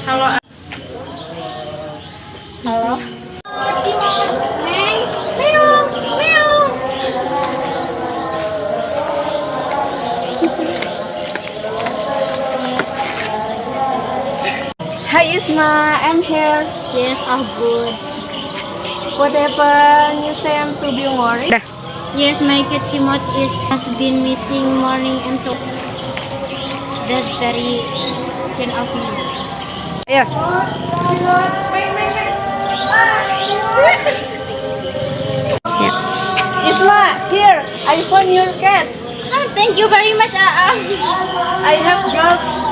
Halo. Halo. Hi Isma, I'm here. Yes, oh good. Whatever you say, I'm to be worried. Yes, my cat Chimot has been missing morning and so that's very kind of me. Yeah. Isma, here, I found your cat. Oh, thank you very much. I have brought